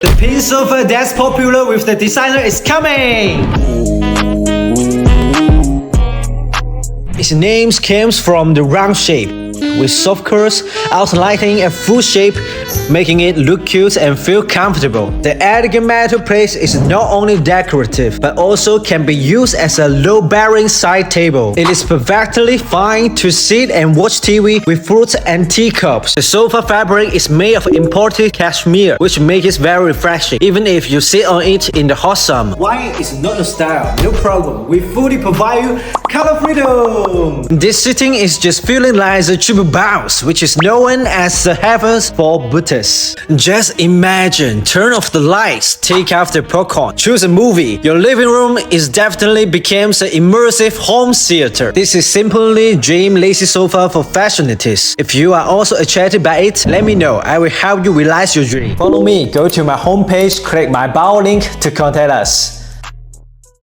The pink sofa that's popular with the designer is coming! Its name comes from the round shape, with soft curves outlining a full shape, making it look cute and feel comfortable. The elegant metal plate is not only decorative, but also can be used as a load-bearing side table. It is perfectly fine to sit and watch TV with fruits and teacups. The sofa fabric is made of imported cashmere, which makes it very refreshing, even if you sit on it in the hot summer. Why is not your style? No problem. We fully provide you color freedom. This sitting is just feeling like a triple bounce, which is known as the heavens for Buddhists. Just imagine, turn off the lights, take out the popcorn, choose a movie. Your living room is definitely becomes an immersive home theater. This is simply dream lazy sofa for fashionistas. If you are also attracted by it, let me know. I will help you realize your dream. Follow me, go to my homepage, click my bio link to contact us.